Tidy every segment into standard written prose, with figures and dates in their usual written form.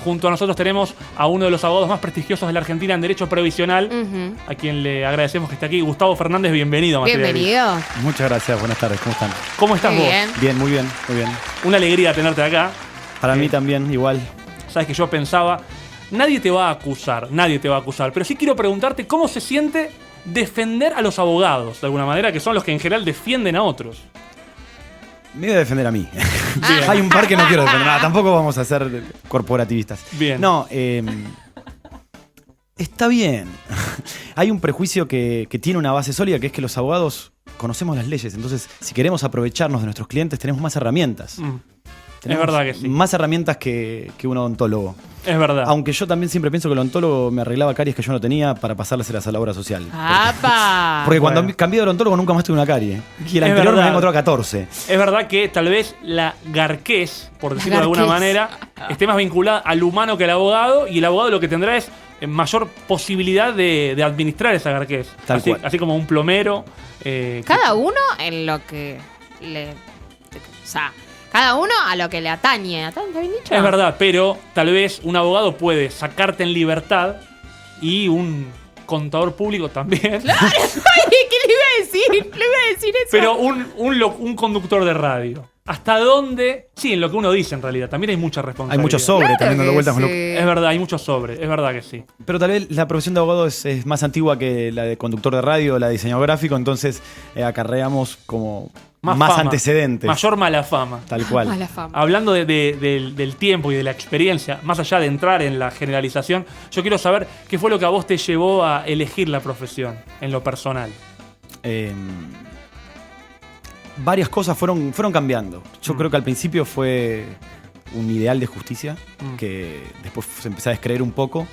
junto a nosotros tenemos a uno de los abogados más prestigiosos de la Argentina en Derecho Previsional, a quien le agradecemos que esté aquí. Gustavo Fernández, bienvenido a Materia Gris. Bienvenido. Muchas gracias, buenas tardes, ¿cómo están? ¿Cómo estás Muy vos? bien. Bien, muy bien, muy bien. Una alegría tenerte acá. Para mí también, igual. Sabes que yo pensaba, nadie te va a acusar, pero sí quiero preguntarte cómo se siente defender a los abogados, de alguna manera, que son los que en general defienden a otros. Me voy a defender a mí. Hay un par que no quiero defender. No, tampoco vamos a ser corporativistas. Bien. No, está bien. Hay un prejuicio que tiene una base sólida, que es que los abogados conocemos las leyes. Entonces, si queremos aprovecharnos de nuestros clientes, tenemos más herramientas. Es verdad que sí. Más herramientas que un odontólogo. Es verdad. Aunque yo también siempre pienso que el odontólogo me arreglaba caries que yo no tenía para pasárselas a la obra social. ¡Apa! Porque cuando Bueno. cambié de odontólogo nunca más tuve una carie. Y el Es anterior me verdad. encontró a 14. Es verdad que tal vez la garquez, por decirlo de alguna garquez. manera, esté más vinculada al humano que al abogado, y el abogado lo que tendrá es mayor posibilidad de administrar esa garquez. Tal así, cual. así como un plomero. Cada uno en lo que le... O sea, cada uno a lo que le atañe. ¿Está bien dicho? Es verdad, pero tal vez un abogado puede sacarte en libertad y un contador público también. Claro, ay, ¿qué le iba a decir? Le iba a decir eso. Pero un conductor de radio. ¿Hasta dónde? Sí, en lo que uno dice en realidad. También hay mucha Hay responsabilidad. mucho sobre Claro también dando que vueltas con lo sí. Es verdad, hay mucho sobre. Es verdad que sí. Pero tal vez la profesión de abogado es más antigua que la de conductor de radio o la de diseñador gráfico, entonces acarreamos como más fama, antecedentes. Mayor mala fama. Tal cual. Mala fama. Hablando del tiempo y de la experiencia, más allá de entrar en la generalización, yo quiero saber qué fue lo que a vos te llevó a elegir la profesión en lo personal. Varias cosas fueron cambiando. Yo creo que al principio fue un ideal de justicia, que después se empezó a descreer un poco,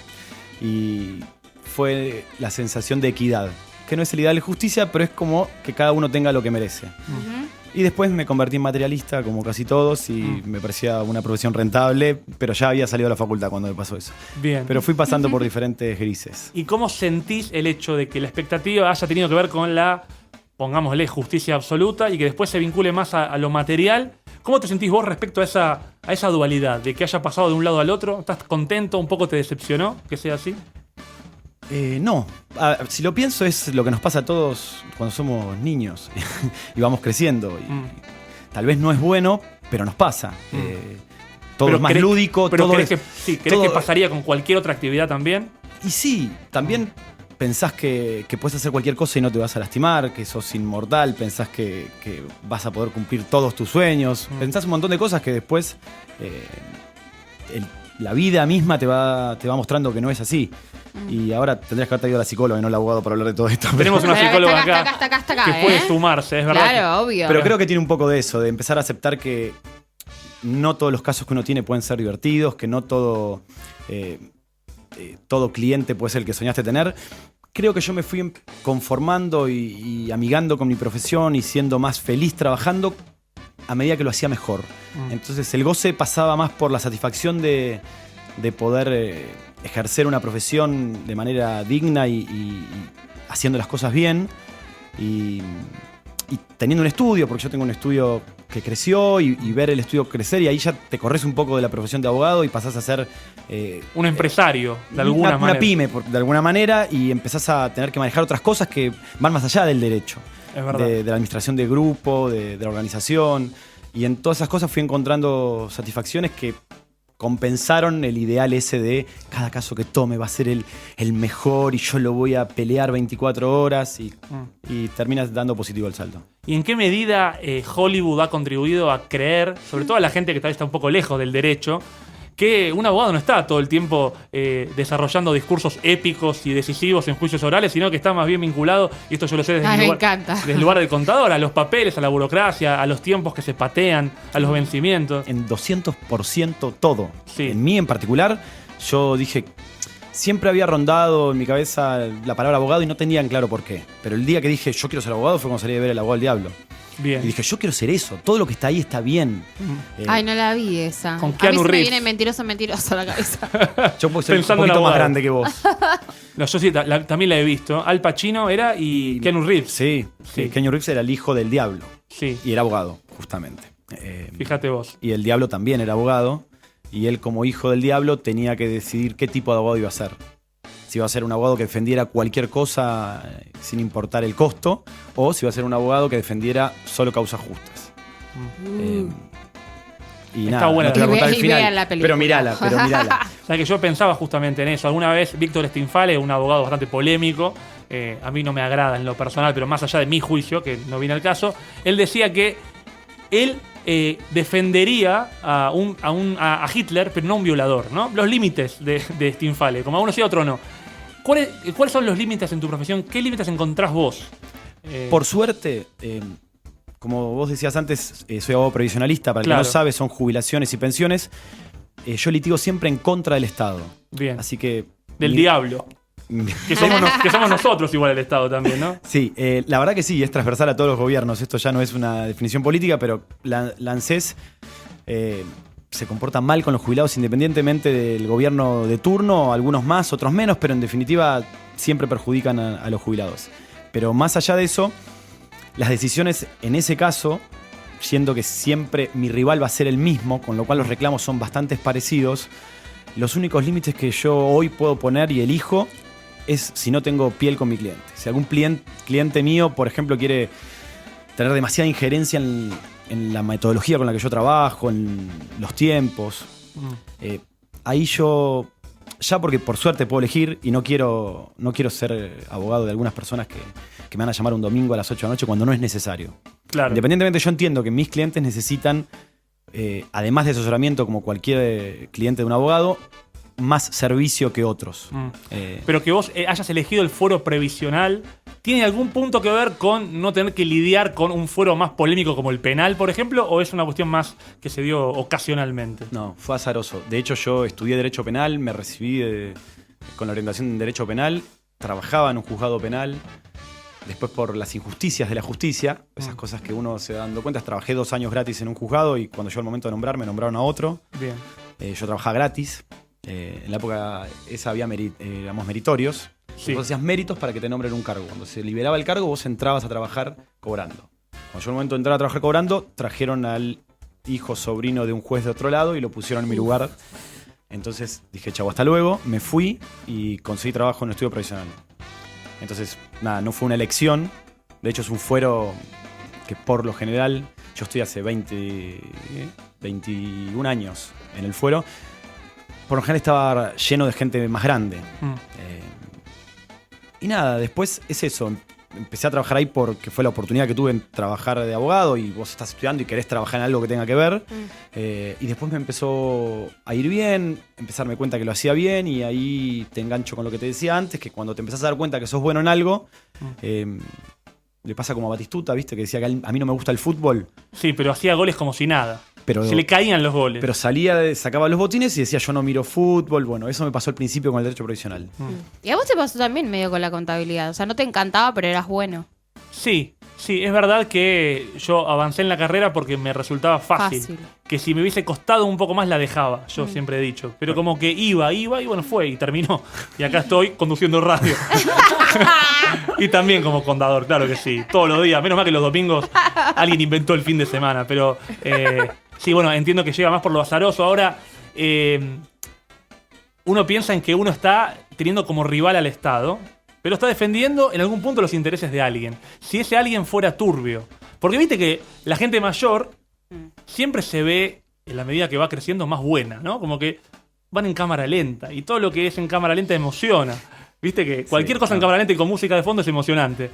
y fue la sensación de equidad, que no es el ideal de justicia, pero es como que cada uno tenga lo que merece. Y después me convertí en materialista, como casi todos, y me parecía una profesión rentable, pero ya había salido de la facultad cuando me pasó eso. Bien. Pero fui pasando por diferentes grises. ¿Y cómo sentís el hecho de que la expectativa haya tenido que ver con la, pongámosle, justicia absoluta y que después se vincule más a lo material? ¿Cómo te sentís vos respecto a esa dualidad, de que haya pasado de un lado al otro? ¿Estás contento? ¿Un poco te decepcionó que sea así? No, si lo pienso es lo que nos pasa a todos cuando somos niños y vamos creciendo. Y tal vez no es bueno, pero nos pasa. Todo Pero es más crees- lúdico, Pero todo ¿crees, es... ¿crees todo- que pasaría con cualquier otra actividad también? Y sí, también pensás que puedes hacer cualquier cosa y no te vas a lastimar, que sos inmortal, pensás que vas a poder cumplir todos tus sueños, pensás un montón de cosas que después la vida misma te va mostrando que no es así. Y ahora tendrías que haber traído a la psicóloga y no al abogado para hablar de todo esto. Tenemos una Pero psicóloga está acá, acá, que puede sumarse, es verdad. Claro, obvio. Pero creo que tiene un poco de eso, de empezar a aceptar que no todos los casos que uno tiene pueden ser divertidos, que no todo cliente puede ser el que soñaste tener. Creo que yo me fui conformando y amigando con mi profesión y siendo más feliz trabajando a medida que lo hacía mejor. Entonces el goce pasaba más por la satisfacción de poder ejercer una profesión de manera digna y haciendo las cosas bien y teniendo un estudio, porque yo tengo un estudio que creció y ver el estudio crecer, y ahí ya te corres un poco de la profesión de abogado y pasás a ser Un empresario, de alguna manera. una pyme, de alguna manera, y empezás a tener que manejar otras cosas que van más allá del derecho. Es verdad. De la administración de grupo, de la organización. Y en todas esas cosas fui encontrando satisfacciones que compensaron el ideal ese de cada caso que tome va a ser el mejor y yo lo voy a pelear 24 horas y terminas dando positivo el salto. ¿Y en qué medida Hollywood ha contribuido a creer, sobre todo a la gente que tal vez está un poco lejos del derecho, que un abogado no está todo el tiempo desarrollando discursos épicos y decisivos en juicios orales, sino que está más bien vinculado, y esto yo lo sé desde, Ay, el me lugar, encanta. desde el lugar del contador, a los papeles, a la burocracia, a los tiempos que se patean, a los vencimientos? En 200% todo. Sí. En mí en particular, yo dije, siempre había rondado en mi cabeza la palabra abogado y no tenía en claro por qué. Pero el día que dije, yo quiero ser abogado, fue cuando salí de ver El abogado del diablo. Bien. Y dije, yo quiero ser eso. Todo lo que está ahí está bien. Ay, no la vi esa. Con a mí Keanu se me Reeves. viene mentiroso a la cabeza. Yo pues, soy un Pensando en poquito más abogado. grande que vos. No, yo sí, también la he visto. Al Pacino era y Keanu Reeves. Sí, Sí. Keanu Reeves era el hijo del diablo. Sí, Y era abogado, justamente. fíjate vos. Y el diablo también era abogado. y él como hijo del diablo tenía que decidir qué tipo de abogado iba a ser. Si iba a ser un abogado que defendiera cualquier cosa sin importar el costo, o si iba a ser un abogado que defendiera solo causas justas. Y Está nada, buena. no te voy a contar el Y final, vean la película. pero mirala. O sea, que yo pensaba justamente en eso. Alguna vez Víctor Stinfale, un abogado bastante polémico, a mí no me agrada en lo personal, pero más allá de mi juicio, que no viene al caso, él decía que él defendería a Hitler, pero no a un violador, ¿no? Los límites de Stinfale, como a uno sí a otro no. ¿Cuáles son los límites en tu profesión? ¿Qué límites encontrás vos? Por suerte, como vos decías antes, soy abogado previsionalista. Para el que no sabe, son jubilaciones y pensiones. Yo litigo siempre en contra del Estado. Bien. Así que... Del diablo. Que somos nosotros igual el Estado también, ¿no? Sí, la verdad que sí, es transversal a todos los gobiernos. Esto ya no es una definición política, pero la ANSES se comporta mal con los jubilados independientemente del gobierno de turno, algunos más, otros menos, pero en definitiva siempre perjudican a los jubilados. Pero más allá de eso, las decisiones en ese caso, siendo que siempre mi rival va a ser el mismo, con lo cual los reclamos son bastante parecidos, los únicos límites que yo hoy puedo poner y elijo es si no tengo piel con mi cliente. Si algún cliente mío, por ejemplo, quiere tener demasiada injerencia en la metodología con la que yo trabajo, en los tiempos, ahí yo, ya porque por suerte puedo elegir y no quiero ser abogado de algunas personas que me van a llamar un domingo a las 8 de la noche cuando no es necesario. Claro. Independientemente, yo entiendo que mis clientes necesitan, además de asesoramiento como cualquier cliente de un abogado, más servicio que otros. Pero que vos hayas elegido el fuero previsional, ¿tiene algún punto que ver con no tener que lidiar con un fuero más polémico como el penal, por ejemplo? ¿O es una cuestión más que se dio ocasionalmente? No, fue azaroso. De hecho, yo estudié Derecho Penal, me recibí con la orientación en Derecho Penal, trabajaba en un juzgado penal. Después, por las injusticias de la justicia, esas cosas que uno se va dando cuenta, trabajé 2 años gratis en un juzgado y cuando llegó el momento de nombrar, me nombraron a otro. Bien. Yo trabajaba gratis. En la época esa había meritorios. Sí. Vos hacías méritos para que te nombren un cargo. Cuando se liberaba el cargo, vos entrabas a trabajar cobrando. Cuando llegó el momento de entrar a trabajar cobrando, trajeron al hijo sobrino de un juez de otro lado y lo pusieron en mi lugar. Entonces dije, chavo, hasta luego. Me fui y conseguí trabajo en un estudio profesional. Entonces, nada, no fue una elección. De hecho, es un fuero que por lo general, yo estoy hace 21 años en el fuero. Por lo general estaba lleno de gente más grande. Y nada, después es eso. Empecé a trabajar ahí porque fue la oportunidad que tuve en trabajar de abogado y vos estás estudiando y querés trabajar en algo que tenga que ver. Y después me empezó a ir bien, empecé a darme cuenta que lo hacía bien y ahí te engancho con lo que te decía antes, que cuando te empezás a dar cuenta que sos bueno en algo, le pasa como a Batistuta, ¿viste? Que decía que a mí no me gusta el fútbol. Sí, pero hacía goles como si nada. Pero, se le caían los goles. Pero sacaba los botines y decía yo no miro fútbol. Bueno, eso me pasó al principio con el derecho provisional. Y a vos te pasó también medio con la contabilidad. O sea, no te encantaba, pero eras bueno. Sí, es verdad que yo avancé en la carrera porque me resultaba fácil. Que si me hubiese costado un poco más la dejaba, yo siempre he dicho. Pero como que iba y bueno, fue y terminó. Y acá estoy conduciendo radio. Y también como contador, claro que sí. Todos los días, menos mal que los domingos alguien inventó el fin de semana. Pero sí, bueno, entiendo que llega más por lo azaroso. Ahora, uno piensa en que uno está teniendo como rival al Estado, pero está defendiendo en algún punto los intereses de alguien. Si ese alguien fuera turbio. Porque viste que la gente mayor siempre se ve, en la medida que va creciendo, más buena, ¿no? Como que van en cámara lenta. Y todo lo que es en cámara lenta emociona. Viste que cualquier cosa en cámara lenta y con música de fondo es emocionante.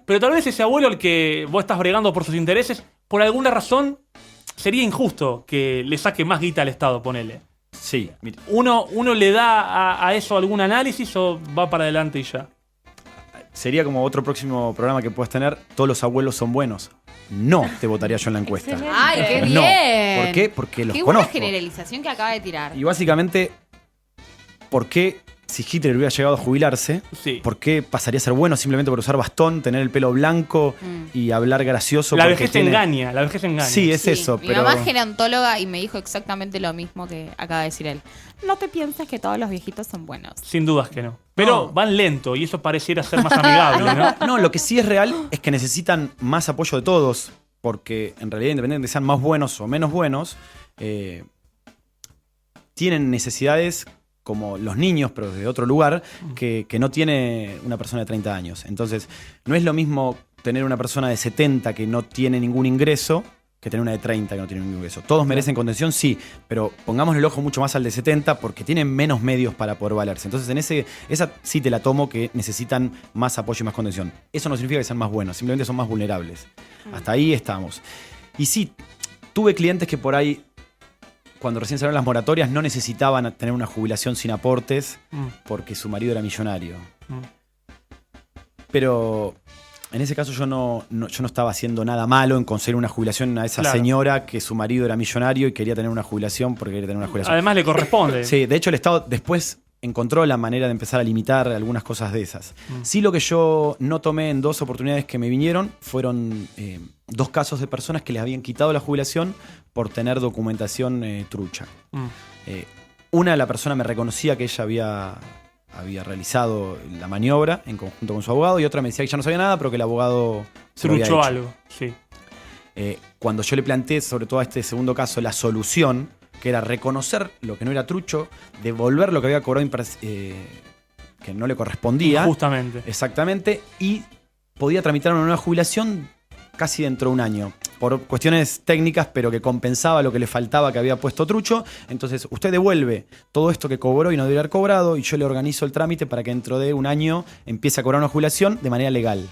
Pero tal vez ese abuelo al que vos estás bregando por sus intereses, por alguna razón, sería injusto que le saque más guita al Estado, ponele. Sí. ¿Uno le da a eso algún análisis o va para adelante y ya? Sería como otro próximo programa que puedas tener, todos los abuelos son buenos. No te votaría yo en la encuesta. Excelente. ¡Ay, qué bien! No. ¿Por qué? Porque los qué conozco. Qué buena generalización que acaba de tirar. Y básicamente, ¿por qué si Hitler hubiera llegado a jubilarse, por qué pasaría a ser bueno simplemente por usar bastón, tener el pelo blanco y hablar gracioso? La vejez engaña, la vejez engaña. Sí, es eso. Mi mamá es gerontóloga y me dijo exactamente lo mismo que acaba de decir él. No te pienses que todos los viejitos son buenos. Sin dudas que no. Pero van lento y eso pareciera ser más amigable, ¿no? No, lo que sí es real es que necesitan más apoyo de todos, porque en realidad, independientemente de que sean más buenos o menos buenos, tienen necesidades como los niños, pero de otro lugar, que no tiene una persona de 30 años. Entonces, no es lo mismo tener una persona de 70 que no tiene ningún ingreso que tener una de 30 que no tiene ningún ingreso. ¿Todos merecen contención? Sí, pero pongamos el ojo mucho más al de 70 porque tienen menos medios para poder valerse. Entonces, esa sí te la tomo, que necesitan más apoyo y más contención. Eso no significa que sean más buenos, simplemente son más vulnerables. Hasta ahí estamos. Y sí, tuve clientes que por ahí, cuando recién salieron las moratorias, no necesitaban tener una jubilación sin aportes porque su marido era millonario. Pero en ese caso yo no estaba haciendo nada malo en conseguir una jubilación a esa señora que su marido era millonario y quería tener una jubilación porque quería tener una jubilación. Además le corresponde. Sí, de hecho el Estado después encontró la manera de empezar a limitar algunas cosas de esas. Sí, lo que yo no tomé en 2 oportunidades que me vinieron fueron 2 casos de personas que les habían quitado la jubilación por tener documentación trucha. Una, la persona me reconocía que ella había realizado la maniobra en conjunto con su abogado, y otra me decía que ya no sabía nada, pero que el abogado se lo había Truchó hecho. algo, sí. Cuando yo le planteé, sobre todo a este segundo caso, la solución, que era reconocer lo que no era trucho, devolver lo que había cobrado que no le correspondía. Justamente. Exactamente, y podía tramitar una nueva jubilación casi dentro de un año, por cuestiones técnicas, pero que compensaba lo que le faltaba que había puesto trucho. Entonces, usted devuelve todo esto que cobró y no debería haber cobrado, y yo le organizo el trámite para que dentro de un año empiece a cobrar una jubilación de manera legal.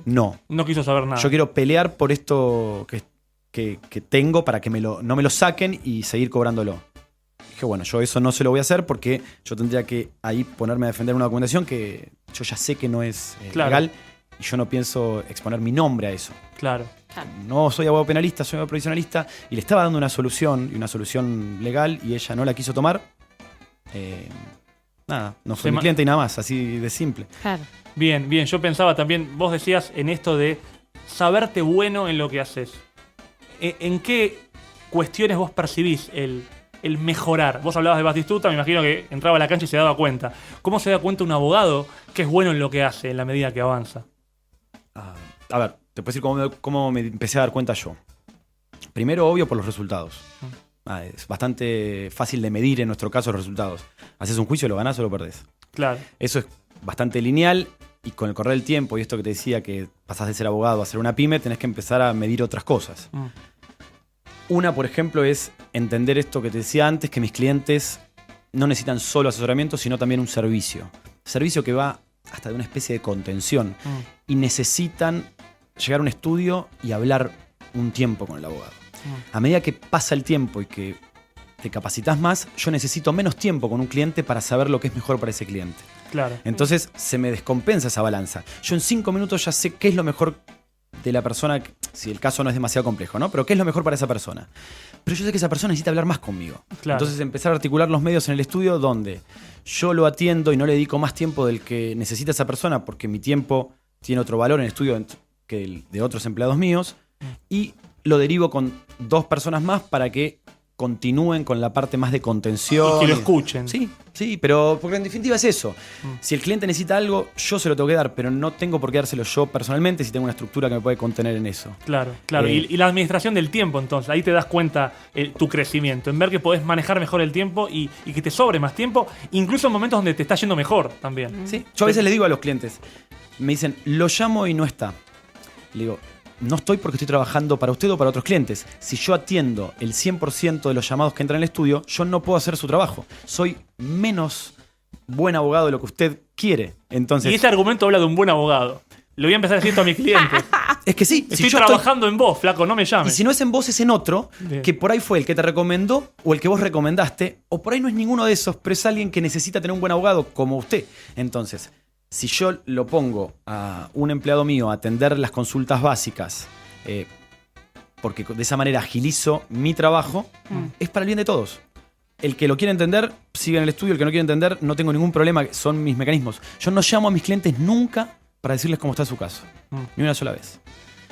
No. No quiso saber nada. Yo quiero pelear por esto que tengo para que no me lo saquen y seguir cobrándolo. Dije, bueno, yo eso no se lo voy a hacer porque yo tendría que ahí ponerme a defender una documentación que yo ya sé que no es legal, y yo no pienso exponer mi nombre a eso. Claro. No soy abogado penalista, soy abogado provisionalista, y le estaba dando una solución, y una solución legal, y ella no la quiso tomar. Nada, no fue mi cliente y nada más, así de simple. Claro. Bien, bien. Yo pensaba también, vos decías en esto de saberte bueno en lo que haces. ¿En qué cuestiones vos percibís el mejorar? Vos hablabas de Batistuta, me imagino que entraba a la cancha y se daba cuenta. ¿Cómo se da cuenta un abogado que es bueno en lo que hace en la medida que avanza? A ver, te puedo decir cómo me empecé a dar cuenta yo. Primero, obvio, por los resultados. Es bastante fácil de medir en nuestro caso los resultados. Haces un juicio, lo ganás o lo perdés. Claro. Eso es bastante lineal, y con el correr del tiempo y esto que te decía, que pasás de ser abogado a ser una pyme, tenés que empezar a medir otras cosas. Una, por ejemplo, es entender esto que te decía antes, que mis clientes no necesitan solo asesoramiento, sino también un servicio. Servicio que va hasta de una especie de contención. Y necesitan llegar a un estudio y hablar un tiempo con el abogado. A medida que pasa el tiempo y que te capacitas más, yo necesito menos tiempo con un cliente para saber lo que es mejor para ese cliente. Claro. Entonces se me descompensa esa balanza. Yo en 5 minutos ya sé qué es lo mejor de la persona, si el caso no es demasiado complejo, ¿no? Pero qué es lo mejor para esa persona. Pero yo sé que esa persona necesita hablar más conmigo. Claro. Entonces empezar a articular los medios en el estudio donde yo lo atiendo y no le dedico más tiempo del que necesita esa persona, porque mi tiempo tiene otro valor en el estudio que el de otros empleados míos, y lo derivo con 2 personas más para que continúen con la parte más de contención. Y que lo escuchen. Sí, pero porque en definitiva es eso. Si el cliente necesita algo, yo se lo tengo que dar, pero no tengo por qué dárselo yo personalmente si tengo una estructura que me puede contener en eso. Claro, claro. Y la administración del tiempo, entonces, ahí te das cuenta tu crecimiento, en ver que podés manejar mejor el tiempo y que te sobre más tiempo, incluso en momentos donde te está yendo mejor también. Sí. Yo a veces le digo a los clientes, me dicen, lo llamo y no está. Le digo, no estoy porque estoy trabajando para usted o para otros clientes. Si yo atiendo el 100% de los llamados que entran al estudio, yo no puedo hacer su trabajo. Soy menos buen abogado de lo que usted quiere. Entonces, Y ese argumento habla de un buen abogado. Lo voy a empezar a decir esto a mis clientes. es que sí. Estoy trabajando en vos, flaco, no me llames. Y si no es en vos, es en otro, Bien. que por ahí fue el que te recomendó o el que vos recomendaste, o por ahí no es ninguno de esos, pero es alguien que necesita tener un buen abogado como usted. Entonces, si yo lo pongo a un empleado mío a atender las consultas básicas, porque de esa manera agilizo mi trabajo, es para el bien de todos. El que lo quiere entender, sigue en el estudio. El que no quiere entender, no tengo ningún problema. Son mis mecanismos. Yo no llamo a mis clientes nunca para decirles cómo está su caso. Ni una sola vez.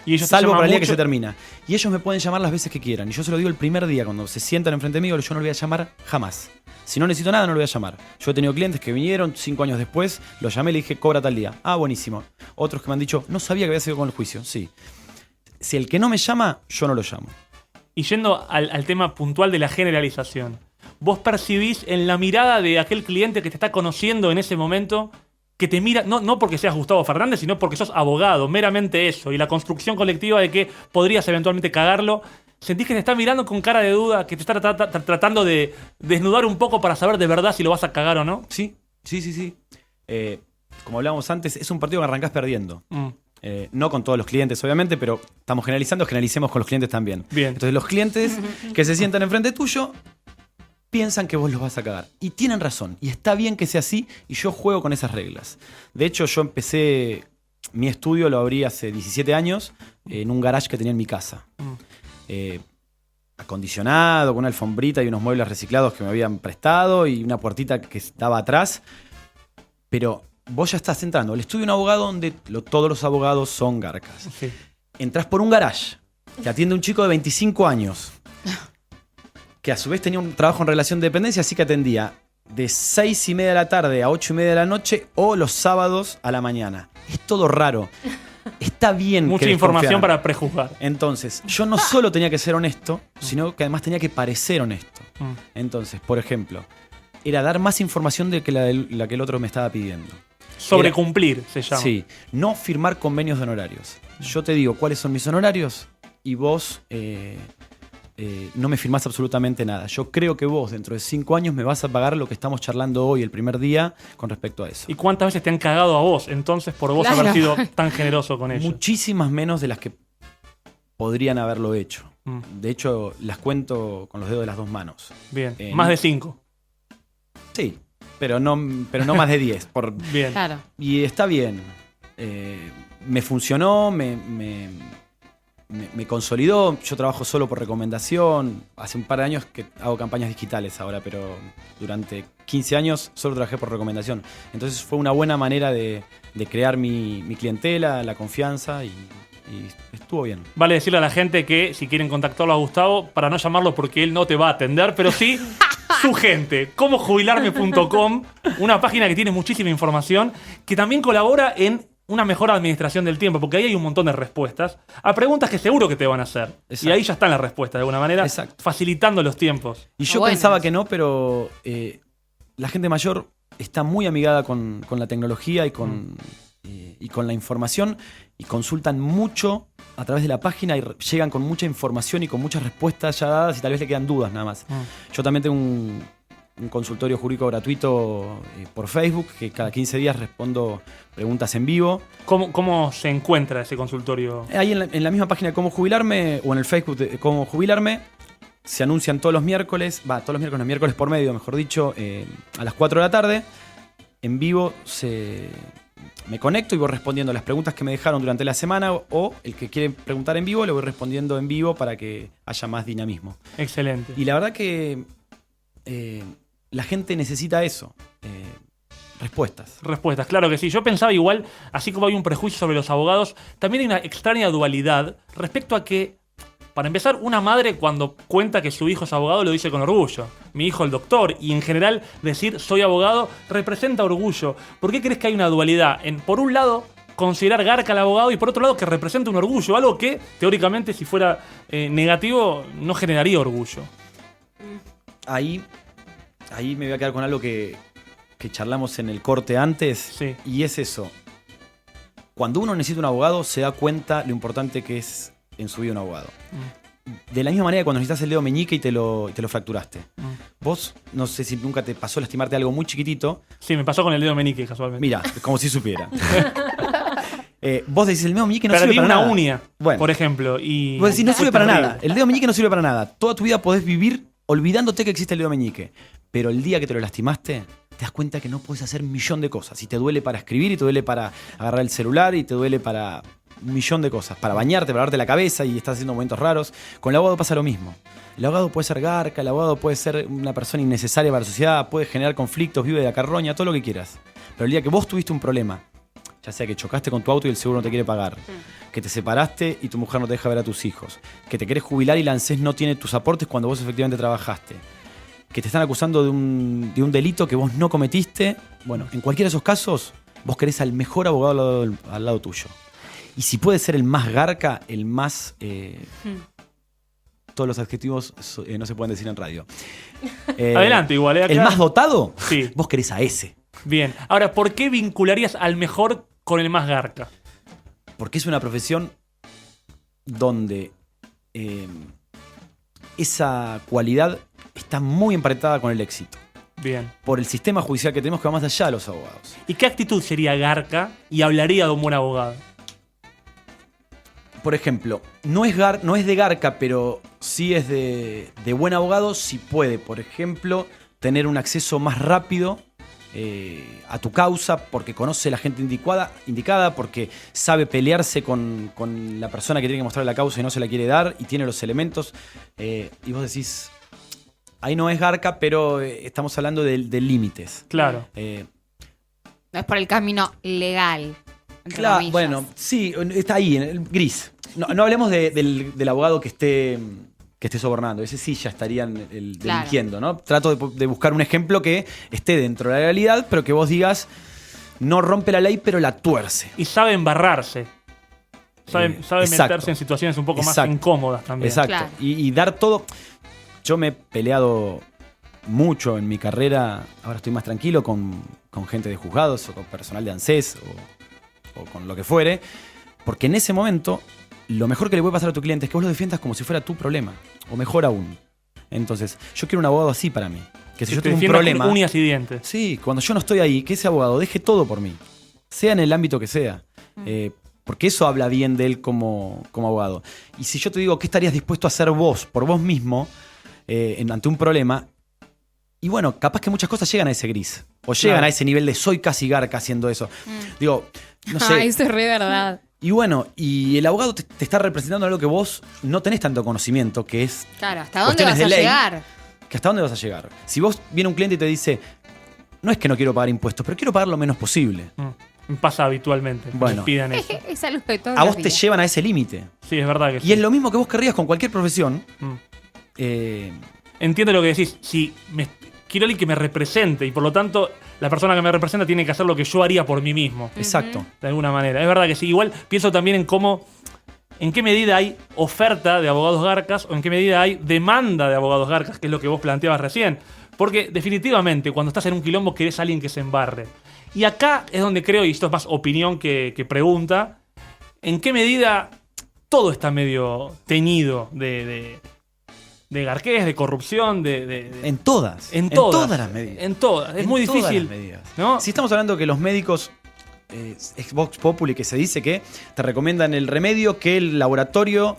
Y ellos te Salvo llaman para el día que mucho. se termina. Y ellos me pueden llamar las veces que quieran. Y yo se lo digo el primer día, cuando se sientan enfrente mío, yo no lo voy a llamar jamás. Si no necesito nada, no lo voy a llamar. Yo he tenido clientes que vinieron 5 años después, lo llamé y le dije, cobra tal día. Ah, buenísimo. Otros que me han dicho, no sabía que había sido con el juicio. Sí. Si el que no me llama, yo no lo llamo. Y yendo al tema puntual de la generalización. vos percibís en la mirada de aquel cliente que te está conociendo en ese momento, que te mira, no porque seas Gustavo Fernández, sino porque sos abogado, meramente eso, y la construcción colectiva de que podrías eventualmente cagarlo? ¿Sentís que te está mirando con cara de duda, que te está tratando de desnudar un poco para saber de verdad si lo vas a cagar o no? Sí. Como hablábamos antes, es un partido que arrancás perdiendo. No con todos los clientes, obviamente, pero estamos generalizando, generalicemos con los clientes también. Bien. Entonces los clientes que se sientan enfrente tuyo piensan que vos los vas a cagar. Y tienen razón. Y está bien que sea así, y yo juego con esas reglas. De hecho, yo empecé, mi estudio lo abrí hace 17 años en un garage que tenía en mi casa. Acondicionado, con una alfombrita y unos muebles reciclados que me habían prestado y una puertita que estaba atrás. Pero vos ya estás entrando al estudio de un abogado donde todos los abogados son garcas. Sí. Entrás por un garage que atiende un chico de 25 años que a su vez tenía un trabajo en relación de dependencia, así que atendía de 6:30 de la tarde a 8:30 de la noche o los sábados a la mañana. Es todo raro. Está bien. Mucha información para prejuzgar. Entonces, yo no solo tenía que ser honesto, sino que además tenía que parecer honesto. Entonces, por ejemplo, era dar más información de que la que el otro me estaba pidiendo. Sobrecumplir, se llama. Sí, no firmar convenios de honorarios. Yo te digo cuáles son mis honorarios y vos no me firmás absolutamente nada. Yo creo que vos dentro de 5 años me vas a pagar lo que estamos charlando hoy, el primer día, con respecto a eso. ¿Y cuántas veces te han cagado a vos entonces por vos haber sido tan generoso con ellos? Muchísimas menos de las que podrían haberlo hecho. De hecho, las cuento con los dedos de las 2 manos. Bien, más de 5. Sí, pero no más de 10. Bien. Claro. Y está bien. Me funcionó, me consolidó. Yo trabajo solo por recomendación. Hace un par de años que hago campañas digitales ahora, pero durante 15 años solo trabajé por recomendación. Entonces fue una buena manera de crear mi clientela, la confianza y estuvo bien. Vale decirle a la gente que si quieren contactarlo a Gustavo, para no llamarlo porque él no te va a atender, pero sí su gente, comojubilarme.com, una página que tiene muchísima información, que también colabora en una mejor administración del tiempo, porque ahí hay un montón de respuestas a preguntas que seguro que te van a hacer. Exacto. Y ahí ya están las respuestas de alguna manera, Exacto. facilitando los tiempos. Y yo Bueno, pensaba eso. que no, pero la gente mayor está muy amigada con la tecnología y con la información, y consultan mucho a través de la página y llegan con mucha información y con muchas respuestas ya dadas y tal vez le quedan dudas nada más. Yo también tengo un consultorio jurídico gratuito por Facebook, que cada 15 días respondo preguntas en vivo. ¿Cómo se encuentra ese consultorio? Ahí en la misma página de Cómo Jubilarme o en el Facebook de Cómo Jubilarme se anuncian todos los miércoles, miércoles por medio, mejor dicho, a las 4 de la tarde. En vivo me conecto y voy respondiendo las preguntas que me dejaron durante la semana, o el que quiere preguntar en vivo le voy respondiendo en vivo para que haya más dinamismo. Excelente. Y la verdad que la gente necesita eso. Respuestas. Respuestas, claro que sí. Yo pensaba igual, así como hay un prejuicio sobre los abogados, también hay una extraña dualidad respecto a que, para empezar, una madre cuando cuenta que su hijo es abogado lo dice con orgullo. Mi hijo el doctor. Y en general decir soy abogado representa orgullo. ¿Por qué crees que hay una dualidad en, por un lado, considerar garca al abogado y por otro lado que representa un orgullo? Algo que, teóricamente, si fuera negativo, no generaría orgullo. Ahí me voy a quedar con algo que charlamos en el corte antes. Sí. Y es eso. Cuando uno necesita un abogado, se da cuenta lo importante que es en su vida un abogado. De la misma manera que cuando necesitas el dedo meñique y te lo fracturaste. Vos, no sé si nunca te pasó lastimarte algo muy chiquitito. Sí, me pasó con el dedo meñique casualmente. Mira, como si supiera. Vos decís, el dedo meñique no sirve Perdí para una nada. uña, Bueno. por ejemplo. Y Vos decís, no fue sirve para terrible. nada. El dedo meñique no sirve para nada. Toda tu vida podés vivir olvidándote que existe el dedo meñique. Pero el día que te lo lastimaste, te das cuenta que no podés hacer un millón de cosas. Y te duele para escribir, y te duele para agarrar el celular, y te duele para un millón de cosas. Para bañarte, para lavarte la cabeza, y estás haciendo momentos raros. Con el abogado pasa lo mismo. El abogado puede ser garca, el abogado puede ser una persona innecesaria para la sociedad, puede generar conflictos, vive de la carroña, todo lo que quieras. Pero el día que vos tuviste un problema, ya sea que chocaste con tu auto y el seguro no te quiere pagar, que te separaste y tu mujer no te deja ver a tus hijos, que te querés jubilar y la ANSES no tiene tus aportes cuando vos efectivamente trabajaste, que te están acusando de un delito que vos no cometiste, bueno, en cualquiera de esos casos, vos querés al mejor abogado al lado tuyo. Y si puede ser el más garca, el más todos los adjetivos no se pueden decir en radio. Adelante, igual. ¿El más dotado? Sí. Vos querés a ese. Bien. Ahora, ¿por qué vincularías al mejor con el más garca? Porque es una profesión donde esa cualidad está muy emparentada con el éxito. Bien. Por el sistema judicial que tenemos que va más allá de los abogados. ¿Y qué actitud sería garca y hablaría de un buen abogado? Por ejemplo, no es de garca, pero sí es de buen abogado si puede, por ejemplo, tener un acceso más rápido a tu causa, porque conoce la gente indicada, porque sabe pelearse con la persona que tiene que mostrar la causa y no se la quiere dar, y tiene los elementos. Y vos decís, ahí no es garca, pero estamos hablando de límites. Claro. No es por el camino legal. entre Claro, comillas. bueno, sí, está ahí, en el gris. No hablemos del abogado que esté sobornando. Ese sí ya estarían Claro. delinquiendo, ¿no? Trato de buscar un ejemplo que esté dentro de la legalidad, pero que vos digas, no rompe la ley, pero la tuerce. Y sabe embarrarse. Sabe exacto. meterse en situaciones un poco más Exacto. incómodas también. Exacto. Claro. Y dar todo. Yo me he peleado mucho en mi carrera. Ahora estoy más tranquilo con gente de juzgados o con personal de ANSES o con lo que fuere. Porque en ese momento, lo mejor que le puede pasar a tu cliente es que vos lo defiendas como si fuera tu problema. O mejor aún. Entonces, yo quiero un abogado así para mí. Que si Que yo te tengo un defienda problema. con uñas y dientes. Sí, cuando yo no estoy ahí, que ese abogado deje todo por mí. Sea en el ámbito que sea. Porque eso habla bien de él como abogado. Y si yo te digo, ¿qué estarías dispuesto a hacer vos, por vos mismo, ante un problema? Y bueno, capaz que muchas cosas llegan a ese gris. O llegan Claro. a ese nivel de soy casi garca haciendo eso. Digo, no sé. Ay, eso es re verdad. Y bueno, y el abogado te está representando algo que vos no tenés tanto conocimiento, que es Claro, ¿hasta dónde Cuestiones vas a de ley. llegar? que hasta dónde vas a llegar. Si vos viene un cliente y te dice, no es que no quiero pagar impuestos, pero quiero pagar lo menos posible. Me pasa habitualmente. Bueno. Me pidan eso. Es algo de todos A los vos te días. llevan a ese límite. Sí, es verdad que sí. Y es lo mismo que vos querrías con cualquier profesión. Mm. Eh, Entiendo lo que decís. Si quiero alguien que me represente y por lo tanto la persona que me representa tiene que hacer lo que yo haría por mí mismo. exacto. De alguna manera. Es verdad que sí. Igual pienso también en qué medida hay oferta de abogados garcas o en qué medida hay demanda de abogados garcas, que es lo que vos planteabas recién. Porque definitivamente cuando estás en un quilombo querés a alguien que se embarre. Y acá es donde creo, y esto es más opinión que pregunta, en qué medida todo está medio teñido de garqués, de corrupción, En todas. en todas las medidas. En todas. Es En muy todas difícil. las medidas. ¿No? Si estamos hablando que los médicos, es Vox Populi, que se dice que te recomiendan el remedio que el laboratorio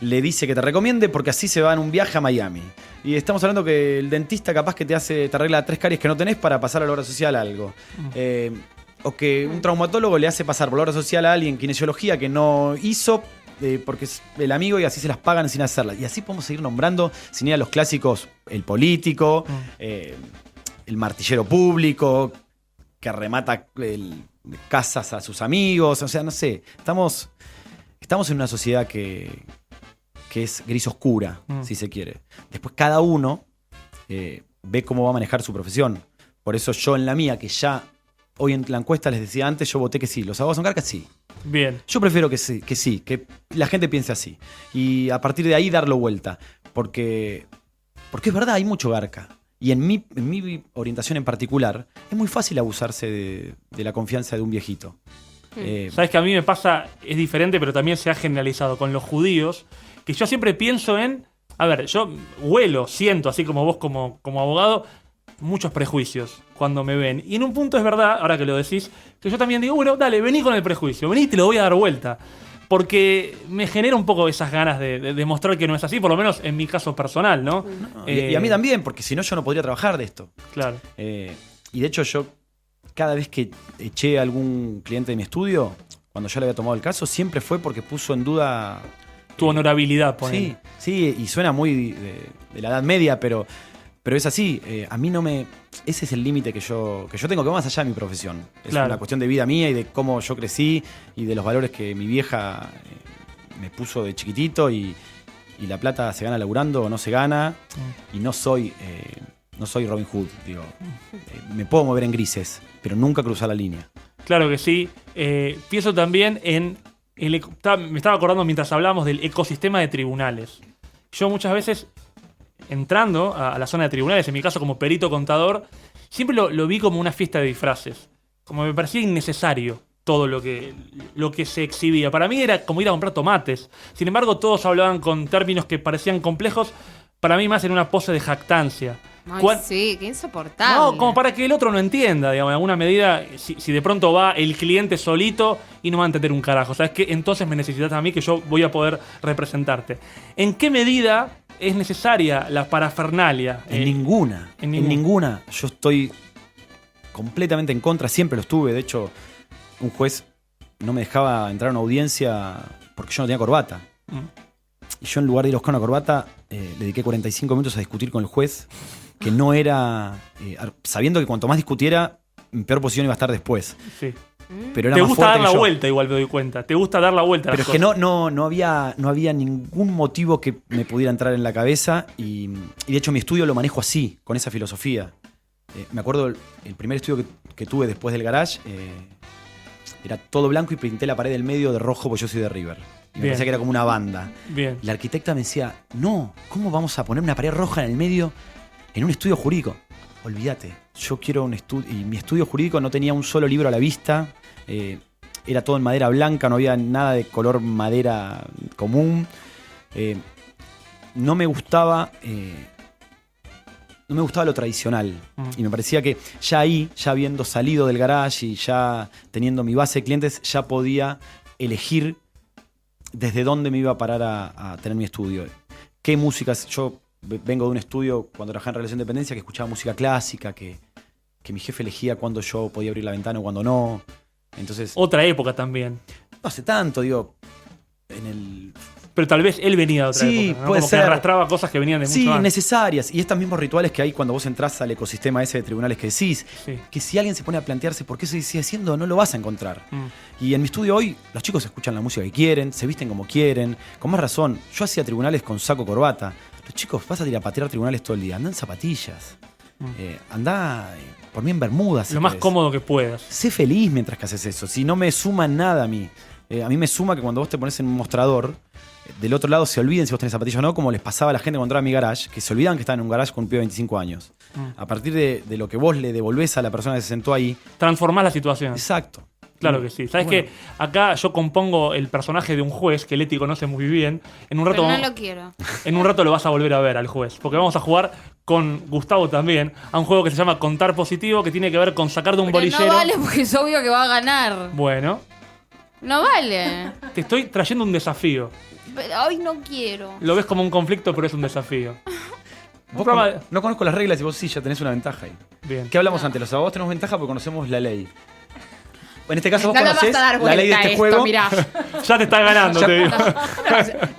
le dice que te recomiende porque así se va en un viaje a Miami. Y estamos hablando que el dentista capaz que te arregla 3 caries que no tenés para pasar a la obra social algo. O que un traumatólogo le hace pasar por la obra social a alguien kinesiología que no hizo porque es el amigo y así se las pagan sin hacerlas. Y así podemos seguir nombrando, sin ir a los clásicos, el político, el martillero público, que remata casas a sus amigos. O sea, no sé. Estamos en una sociedad que es gris oscura, si se quiere. Después cada uno ve cómo va a manejar su profesión. Por eso yo en la mía, que ya hoy en la encuesta les decía antes, yo voté que sí. ¿Los abogados son garcas? Sí. Bien. Yo prefiero que sí, que la gente piense así. Y a partir de ahí darlo vuelta. Porque es verdad, hay mucho garca. Y en mi orientación en particular, es muy fácil abusarse de la confianza de un viejito. Sabes que a mí me pasa, es diferente, pero también se ha generalizado con los judíos, que yo siempre pienso a ver, yo siento, así como vos como abogado, muchos prejuicios cuando me ven. Y en un punto es verdad, ahora que lo decís, que yo también digo, bueno, dale, vení con el prejuicio, vení y te lo voy a dar vuelta. Porque me genera un poco esas ganas de demostrar que no es así, por lo menos en mi caso personal, ¿no? Y a mí también, porque si no yo no podría trabajar de esto. Claro. Y de hecho yo, cada vez que eché a algún cliente de mi estudio, cuando yo le había tomado el caso, siempre fue porque puso en duda... Tu honorabilidad, ponele. Sí, y suena muy de la Edad Media, pero es así. A mí no me... Ese es el límite que yo tengo, que va más allá de mi profesión. Es Claro. una cuestión de vida mía y de cómo yo crecí y de los valores que mi vieja me puso de chiquitito y la plata se gana laburando o no se gana. Y no soy Robin Hood, digo. Me puedo mover en grises, pero nunca cruzar la línea. Claro que sí. Pienso también me estaba acordando mientras hablábamos del ecosistema de tribunales. yo muchas veces, entrando a la zona de tribunales, en mi caso como perito contador, siempre lo vi como una fiesta de disfraces. Como me parecía innecesario todo lo que se exhibía. Para mí era como ir a comprar tomates. Sin embargo, todos hablaban con términos que parecían complejos, para mí más en una pose de jactancia. Ay, sí, qué insoportable. No, como para que el otro no entienda, digamos, en alguna medida, si de pronto va el cliente solito y no va a entender un carajo. ¿Sabes qué? Entonces me necesitas a mí que yo voy a poder representarte. ¿En qué medida es necesaria la parafernalia? En ninguna. En ninguna. Yo estoy completamente en contra, siempre lo estuve. De hecho, un juez no me dejaba entrar a una audiencia porque yo no tenía corbata. Y yo, en lugar de ir a buscar una corbata, le dediqué 45 minutos a discutir con el juez, que no era... sabiendo que cuanto más discutiera, en peor posición iba a estar después. Sí. Pero era te más gusta fuerte dar la que yo. vuelta, igual me doy cuenta. Te gusta dar la vuelta a Pero las es que cosas. no había ningún motivo que me pudiera entrar en la cabeza. Y de hecho mi estudio lo manejo así, con esa filosofía. Me acuerdo el primer estudio que tuve después del garage, era todo blanco y pinté la pared del medio de rojo porque yo soy de River. Y me Bien. parecía que era como una banda. Bien. Y la arquitecta me decía, no, ¿cómo vamos a poner una pared roja en el medio en un estudio jurídico? Olvídate, yo quiero un estudio. Y mi estudio jurídico no tenía un solo libro a la vista. Era todo en madera blanca, no había nada de color madera común. No me gustaba lo tradicional. Y me parecía que ya ahí, ya habiendo salido del garage y ya teniendo mi base de clientes, ya podía elegir desde dónde me iba a parar a tener mi estudio. ¿Qué músicas? Yo vengo de un estudio cuando trabajaba en Relación de Dependencia que escuchaba música clásica, que mi jefe elegía cuándo yo podía abrir la ventana o cuándo no. Entonces, Otra época también. no hace tanto, digo, Pero tal vez él venía de otra Sí, época, ¿no? puede Como ser. que arrastraba cosas que venían de mucho sí, antes. necesarias. Y estos mismos rituales que hay cuando vos entras al ecosistema ese de tribunales que decís, Sí. que si alguien se pone a plantearse por qué se sigue haciendo, no lo vas a encontrar. Y en mi estudio hoy, los chicos escuchan la música que quieren, se visten como quieren. Con más razón, yo hacía tribunales con saco corbata. Los chicos, vas a ir a patear tribunales todo el día. Andá en zapatillas. Andá, por mí, en bermudas. si Lo más querés. cómodo que puedas. Sé feliz mientras que haces eso. Si no me suma nada a mí. A mí me suma que cuando vos te pones en un mostrador, del otro lado se olviden si vos tenés zapatillas o no, como les pasaba a la gente cuando entraba a mi garage, que se olvidaban que estaban en un garage con un pibe de 25 años. A partir de lo que vos le devolvés a la persona que se sentó ahí. Transformás la situación. Exacto. Claro que sí. ¿Sabes Bueno. qué? Acá yo compongo el personaje de un juez que Leti conoce muy bien. En un rato, Pero no lo quiero. en un rato lo vas a volver a ver al juez. Porque vamos a jugar con Gustavo también a un juego que se llama Contar Positivo, que tiene que ver con sacar de un Pero bolillero. no vale porque es obvio que va a ganar. Bueno, No vale. te estoy trayendo un desafío. Pero hoy no quiero. Lo ves como un conflicto, pero es un desafío. Vos programa- no conozco las reglas y vos sí ya tenés una ventaja ahí. Bien. ¿Qué hablamos antes? Los abogados tenemos ventaja porque conocemos la ley. En este caso vos No lo vas conocés a dar la ley de vuelta a este esto, juego. mirá. Ya te está ganando, te digo.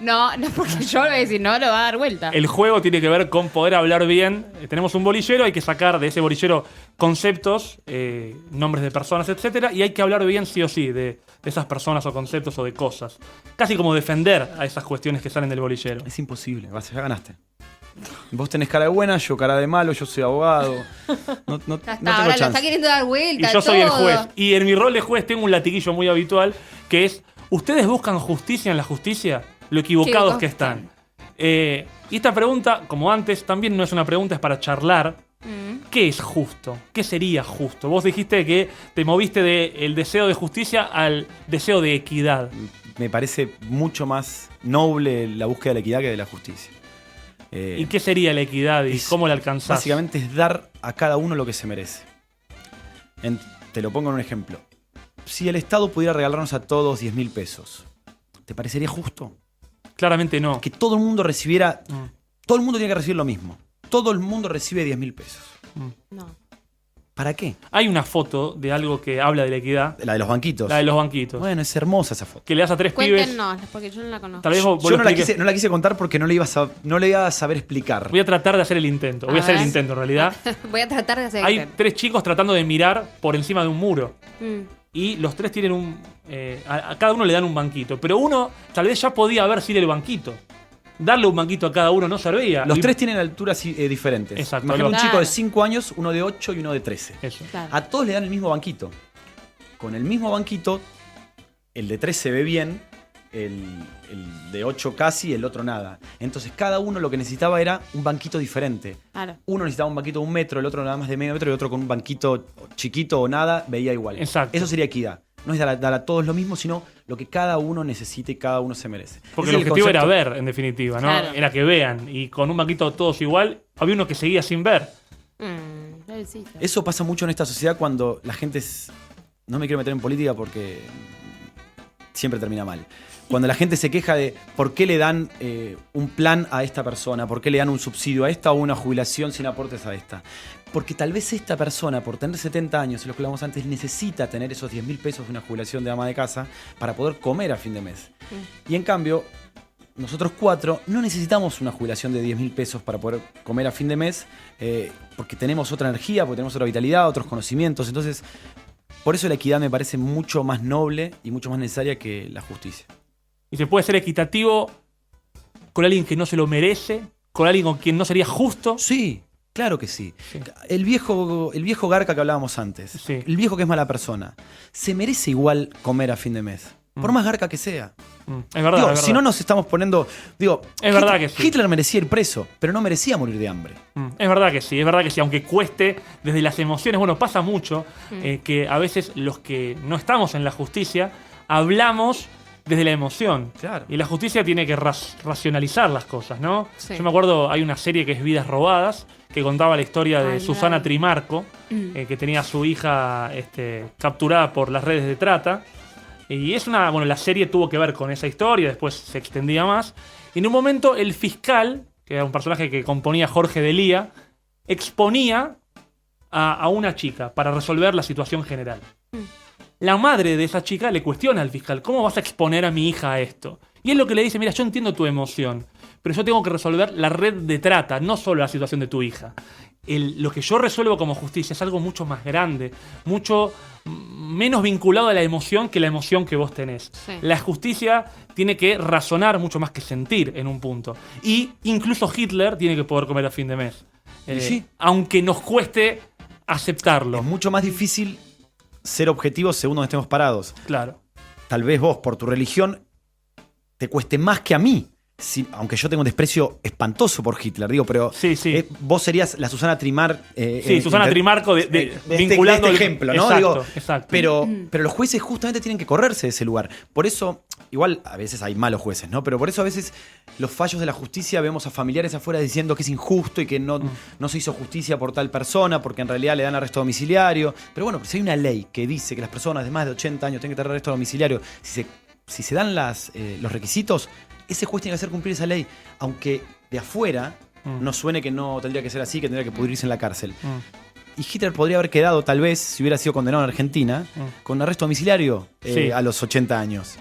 No, porque yo le voy a decir, no lo va a dar vuelta. El juego tiene que ver con poder hablar bien. Tenemos un bolillero, hay que sacar de ese bolillero conceptos, nombres de personas, etcétera, y hay que hablar bien sí o sí de esas personas o conceptos o de cosas. Casi como defender a esas cuestiones que salen del bolillero. Es imposible, ya ganaste. Vos tenés cara de buena, yo cara de malo, yo soy abogado. No Ya está, tengo ahora lo chance. está queriendo dar vuelta. Y yo soy el todo. juez. Y en mi rol de juez tengo un latiguillo muy habitual que es: ¿ustedes buscan justicia en la justicia? Lo equivocados que están. Y esta pregunta, como antes, también no es una pregunta, es para charlar. ¿Qué es justo? ¿Qué sería justo? Vos dijiste que te moviste del deseo de justicia al deseo de equidad. Me parece mucho más noble la búsqueda de la equidad que de la justicia. ¿Y qué sería la equidad y cómo la alcanzás? Básicamente es dar a cada uno lo que se merece. Te lo pongo en un ejemplo. Si el Estado pudiera regalarnos a todos 10.000 pesos, ¿te parecería justo? Claramente no. Que todo el mundo recibiera... Todo el mundo tiene que recibir lo mismo. Todo el mundo recibe 10.000 pesos. No. ¿Para qué? Hay una foto de algo que habla de la equidad. La de los banquitos. La de los banquitos. Bueno, es hermosa esa foto. Que le das a 3 pibes. Cuéntenos, porque yo no la conozco. Tal vez vos Yo lo no la, expliques. no la quise contar porque no le iba a saber explicar. Voy a tratar de hacer el intento. Voy a A hacer el ver. intento en realidad. Voy a tratar de hacer Hay esto. 3 chicos tratando de mirar por encima de un muro. Mm. Y los 3 tienen un... a cada uno le dan un banquito. Pero uno tal vez ya podía haber sido el banquito. Darle un banquito a cada uno no servía. Los Y- 3 tienen alturas diferentes. Exacto, Imagina un claro. chico de 5 años, uno de 8 y uno de 13. Eso. Claro. A todos le dan el mismo banquito. Con el mismo banquito, el de 3 se ve bien, el de 8 casi, el otro nada. Entonces cada uno lo que necesitaba era un banquito diferente. Claro. Uno necesitaba un banquito de 1 metro, el otro nada más de medio metro y otro con un banquito chiquito o nada, veía igual. Exacto. Eso sería equidad. No es dar a todos lo mismo, sino lo que cada uno necesita y cada uno se merece. Porque Ese el es objetivo era concepto. ver, en definitiva, ¿no? Claro. Era que vean. Y con un banquito todos igual, había uno que seguía sin ver. Pobrecito. Eso pasa mucho en esta sociedad cuando la gente es... No me quiero meter en política porque siempre termina mal. Cuando la gente se queja de por qué le dan un plan a esta persona, por qué le dan un subsidio a esta o una jubilación sin aportes a esta. Porque tal vez esta persona, por tener 70 años, y lo que hablamos antes, necesita tener esos 10.000 pesos de una jubilación de ama de casa para poder comer a fin de mes. Y en cambio, nosotros 4 no necesitamos una jubilación de 10.000 pesos para poder comer a fin de mes, porque tenemos otra energía, porque tenemos otra vitalidad, otros conocimientos. Entonces, por eso la equidad me parece mucho más noble y mucho más necesaria que la justicia. Y se puede ser equitativo con alguien que no se lo merece, con alguien con quien no sería justo. Sí, claro que sí. El viejo garca que hablábamos antes, Sí. el viejo que es mala persona, se merece igual comer a fin de mes, por más garca que sea. Es verdad, Digo, es si no verdad. nos estamos poniendo... Digo, Es verdad que sí. Hitler merecía ir preso, pero no merecía morir de hambre. Es verdad que sí, es verdad que sí, aunque cueste desde las emociones. Bueno, pasa mucho que a veces los que no estamos en la justicia hablamos desde la emoción. Claro. Y la justicia tiene que racionalizar las cosas, ¿no? Sí. Yo me acuerdo, hay una serie que es Vidas Robadas, que contaba la historia de Ay, Susana ay. Trimarco, que tenía a su hija capturada por las redes de trata. Y es una. Bueno, la serie tuvo que ver con esa historia, después se extendía más. Y en un momento el fiscal, que era un personaje que componía Jorge Delía, exponía a una chica para resolver la situación general. La madre de esa chica le cuestiona al fiscal: ¿cómo vas a exponer a mi hija a esto? Y él lo que le dice: mira, yo entiendo tu emoción, pero yo tengo que resolver la red de trata, no solo la situación de tu hija. Lo que yo resuelvo como justicia es algo mucho más grande, mucho menos vinculado a la emoción que la emoción que vos tenés. Sí. La justicia tiene que razonar mucho más que sentir en un punto. Y incluso Hitler tiene que poder comer a fin de mes. Y sí. Aunque nos cueste aceptarlo. Es mucho más difícil ser objetivos según donde estemos parados. Claro. Tal vez vos, por tu religión, te cueste más que a mí. Aunque yo tengo un desprecio espantoso por Hitler, digo, pero Sí, sí. vos serías la Susana Trimar. Sí, Susana Trimarco vinculando de el- ejemplo, ¿no? Exacto, Digo, exacto. pero los jueces justamente tienen que correrse de ese lugar. Por eso, igual a veces hay malos jueces, ¿no? Pero por eso a veces los fallos de la justicia vemos a familiares afuera diciendo que es injusto y que no se hizo justicia por tal persona porque en realidad le dan arresto domiciliario. Pero bueno, si hay una ley que dice que las personas de más de 80 años tienen que tener arresto domiciliario, si se dan los requisitos, ese juez tiene que hacer cumplir esa ley, aunque de afuera no suene que no tendría que ser así, que tendría que pudrirse en la cárcel. Y Hitler podría haber quedado, tal vez, si hubiera sido condenado en Argentina, con arresto domiciliario Sí. a los 80 años.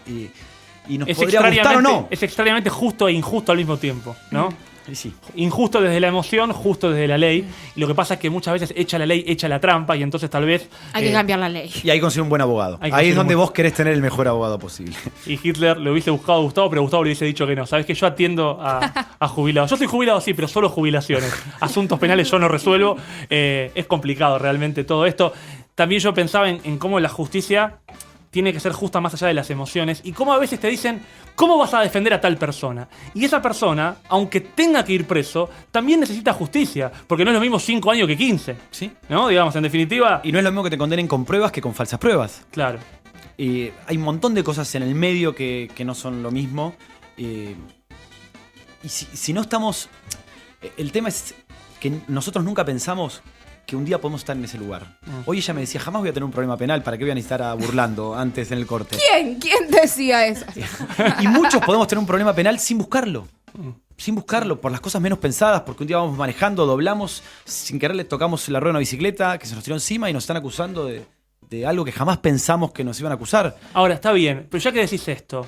Y nos Es podría gustar o no. es extrañamente justo e injusto al mismo tiempo, ¿no? Y sí. Injusto desde la emoción, justo desde la ley. Y lo que pasa es que muchas veces echa la ley, echa la trampa, y entonces tal vez... Hay que cambiar la ley. Y ahí consigue un buen abogado. Hay que Ahí es conseguir donde un- vos querés tener el mejor abogado posible. Y Hitler le hubiese buscado a Gustavo, pero Gustavo le hubiese dicho que no. Sabes que yo atiendo a jubilados. Yo soy jubilado, sí, pero solo jubilaciones. Asuntos penales yo no resuelvo. Es complicado realmente todo esto. También yo pensaba en cómo la justicia tiene que ser justa más allá de las emociones y cómo a veces te dicen: ¿cómo vas a defender a tal persona? Y esa persona, aunque tenga que ir preso, también necesita justicia, porque no es lo mismo 5 años que 15. ¿Sí? ¿No? Digamos, en definitiva. Y no es lo mismo que te condenen con pruebas que con falsas pruebas. Claro. Y hay un montón de cosas en el medio que no son lo mismo. Y si no estamos... El tema es que nosotros nunca pensamos que un día podemos estar en ese lugar. Hoy ella me decía: jamás voy a tener un problema penal, ¿para qué voy a necesitar a Burlando antes en el corte? ¿Quién? ¿Quién decía eso? Y muchos podemos tener un problema penal sin buscarlo. Sin buscarlo, por las cosas menos pensadas, porque un día vamos manejando, doblamos, sin querer le tocamos la rueda de una bicicleta que se nos tiró encima y nos están acusando de algo que jamás pensamos que nos iban a acusar. Ahora, está bien, pero ya que decís esto,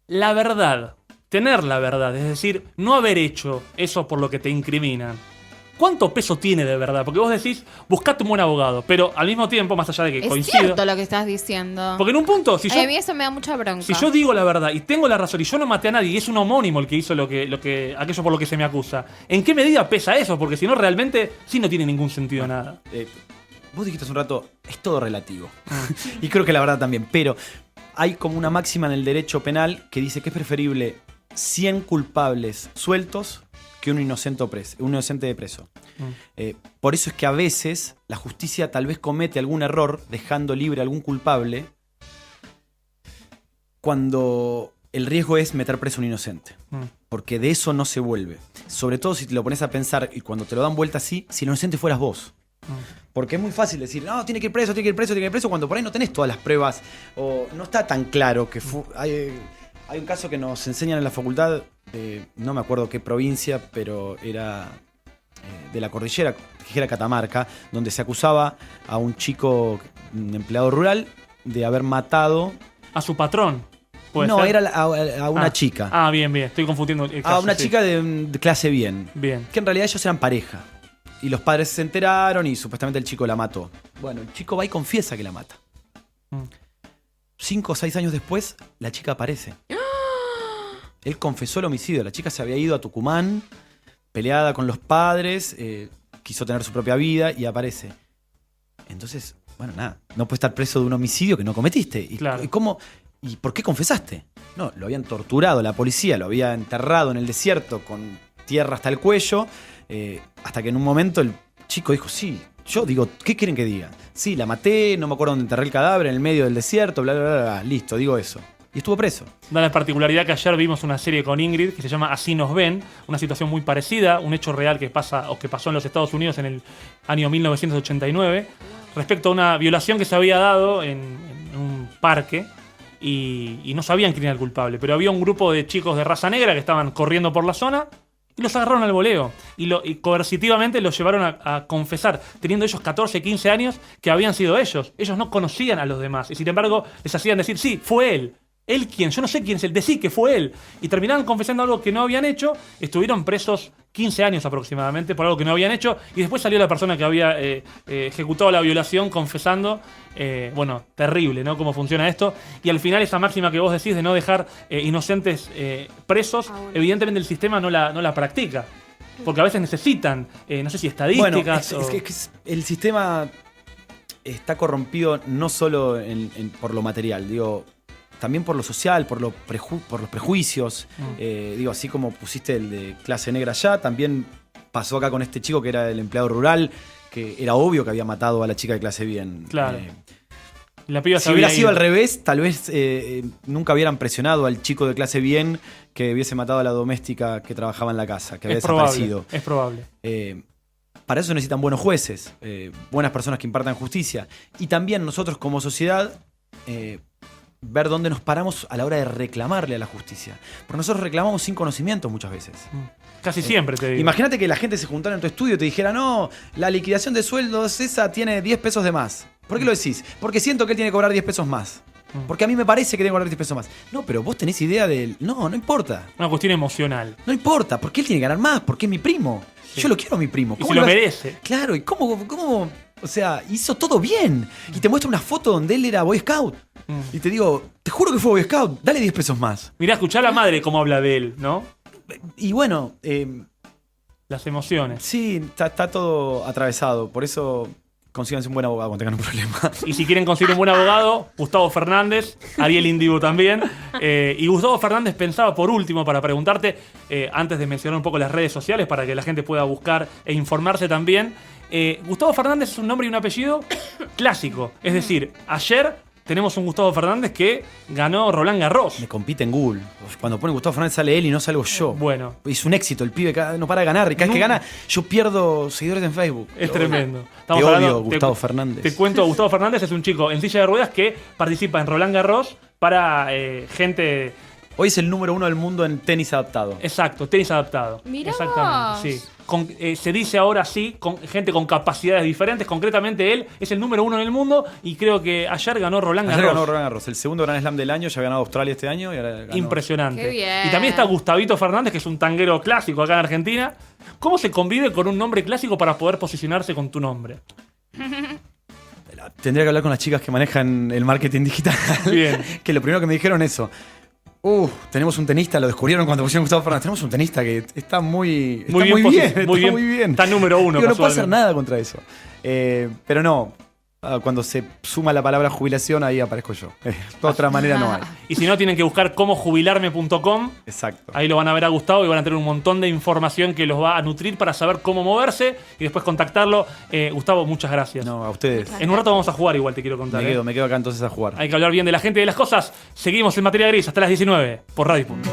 la verdad, tener la verdad, es decir, no haber hecho eso por lo que te incriminan, ¿cuánto peso tiene de verdad? Porque vos decís: buscate un buen abogado, pero al mismo tiempo, más allá de que Es coincido. cierto lo que estás diciendo. Porque en un punto, si Ay, a mí yo, eso me da mucha bronca. si yo digo la verdad y tengo la razón y yo no maté a nadie y es un homónimo el que hizo aquello por lo que se me acusa, ¿en qué medida pesa eso? Porque si no, realmente sí no tiene ningún sentido nada. Vos dijiste hace un rato, es todo relativo. Y creo que la verdad también. Pero hay como una máxima en el derecho penal que dice que es preferible 100 culpables sueltos que un inocente preso. Por eso es que a veces la justicia tal vez comete algún error dejando libre a algún culpable cuando el riesgo es meter preso a un inocente. Porque de eso no se vuelve. Sobre todo si te lo pones a pensar y cuando te lo dan vuelta así, si el inocente fueras vos. Porque es muy fácil decir, no, tiene que ir preso, tiene que ir preso, tiene que ir preso, cuando por ahí no tenés todas las pruebas o no está tan claro que hay un caso que nos enseñan en la facultad, no me acuerdo qué provincia, pero era de la cordillera Catamarca, donde se acusaba a un chico, un empleado rural, de haber matado... A su patrón. No, ser? era a una chica. Ah, bien, estoy confundiendo el caso, A una sí. chica de clase bien. Bien. Que en realidad ellos eran pareja. Y los padres se enteraron y supuestamente el chico la mató. Bueno, el chico va y confiesa que la mata. 5 o 6 años después, la chica aparece. Él confesó el homicidio. La chica se había ido a Tucumán, peleada con los padres, quiso tener su propia vida y aparece. Entonces, bueno, nada, no puedes estar preso de un homicidio que no cometiste. Claro. ¿Y por qué confesaste? No, lo habían torturado, la policía lo había enterrado en el desierto con tierra hasta el cuello, hasta que en un momento el chico dijo, sí, yo digo, ¿qué quieren que diga? Sí, la maté, no me acuerdo dónde enterré el cadáver, en el medio del desierto, bla, bla, bla, bla, listo, digo eso. Y estuvo preso. Da la particularidad que ayer vimos una serie con Ingrid que se llama Así nos ven, una situación muy parecida, un hecho real que pasó en los Estados Unidos en el año 1989, respecto a una violación que se había dado en un parque y no sabían quién era el culpable, pero había un grupo de chicos de raza negra que estaban corriendo por la zona y los agarraron al voleo y coercitivamente los llevaron a confesar, teniendo ellos 14, 15 años, que habían sido ellos. Ellos no conocían a los demás y sin embargo les hacían decir, sí, fue él. ¿Él quién? Yo no sé quién es él. Decí que fue él. Y terminaron confesando algo que no habían hecho. Estuvieron presos 15 años aproximadamente por algo que no habían hecho. Y después salió la persona que había ejecutado la violación confesando. Bueno, terrible, ¿no? Cómo funciona esto. Y al final esa máxima que vos decís de no dejar inocentes presos, evidentemente el sistema no la practica. Porque a veces necesitan, no sé si estadísticas bueno, es que el sistema está corrompido no solo por lo material, digo... También por lo social, por los prejuicios. Digo, así como pusiste el de clase negra allá, también pasó acá con este chico que era el empleado rural, que era obvio que había matado a la chica de clase bien. Claro. La piba si hubiera sido al revés, tal vez nunca hubieran presionado al chico de clase bien que hubiese matado a la doméstica que trabajaba en la casa, que había desaparecido. Es probable. Para eso se necesitan buenos jueces, buenas personas que impartan justicia. Y también nosotros como sociedad... ver dónde nos paramos a la hora de reclamarle a la justicia. Porque nosotros reclamamos sin conocimiento muchas veces. Casi siempre, te digo. Imagínate que la gente se juntara en tu estudio y te dijera, no, la liquidación de sueldos esa tiene 10 pesos de más. ¿Por qué lo decís? Porque siento que él tiene que cobrar 10 pesos más. Porque a mí me parece que tiene que cobrar 10 pesos más. No, pero vos tenés idea del... No importa. Una cuestión emocional. No importa, porque él tiene que ganar más, porque es mi primo. Sí. Yo lo quiero a mi primo. Y se lo merece. Claro, ¿y cómo? O sea, hizo todo bien. Y te muestra una foto donde él era Boy Scout. Y te digo, te juro que fue Boy Scout, dale 10 pesos más. Mirá, escuchá a la madre cómo habla de él, ¿no? Y bueno... las emociones. Sí, está todo atravesado. Por eso consíganse un buen abogado cuando tengan un problema. Y si quieren conseguir un buen abogado, Gustavo Fernández, Ariel Indivo también. Y Gustavo Fernández pensaba, por último, para preguntarte, antes de mencionar un poco las redes sociales, para que la gente pueda buscar e informarse también. Gustavo Fernández es un nombre y un apellido clásico. Es decir, ayer... tenemos un Gustavo Fernández que ganó Roland Garros. Me compite en Google. Cuando pone Gustavo Fernández sale él y no salgo yo. Bueno. Es un éxito, el pibe no para de ganar. Y cada vez que gana, yo pierdo seguidores en Facebook. Es tremendo. Te odio, Gustavo Fernández. Te cuento, Gustavo Fernández es un chico en silla de ruedas que participa en Roland Garros para gente... Hoy es el número 1 del mundo en tenis adaptado. Exacto, tenis adaptado. Mirá exactamente, sí. Se dice ahora sí, con gente con capacidades diferentes. Concretamente él es el número 1 en el mundo y creo que ayer ganó Roland Garros. Ayer ganó Roland Garros, el segundo Grand Slam del año, ya ha ganado Australia este año y ahora ganó. Impresionante. Qué bien. Y también está Gustavito Fernández, que es un tanguero clásico acá en Argentina. ¿Cómo se convive con un nombre clásico para poder posicionarse con tu nombre? Tendría que hablar con las chicas que manejan el marketing digital. Bien. Que lo primero que me dijeron eso. Tenemos un tenista, lo descubrieron cuando pusieron Gustavo Fernández. Tenemos un tenista que está muy bien. Está número 1. Digo, no puedo hacer nada contra eso. Pero no, cuando se suma la palabra jubilación, ahí aparezco yo. De otra manera no hay. Y si no, tienen que buscar comojubilarme.com. Exacto. Ahí lo van a ver a Gustavo y van a tener un montón de información que los va a nutrir para saber cómo moverse y después contactarlo. Gustavo, muchas gracias. No, a ustedes. En un rato vamos a jugar igual, te quiero contar. Me quedo acá entonces a jugar. Hay que hablar bien de la gente y de las cosas. Seguimos en Materia Gris hasta las 19 por Radio Punto.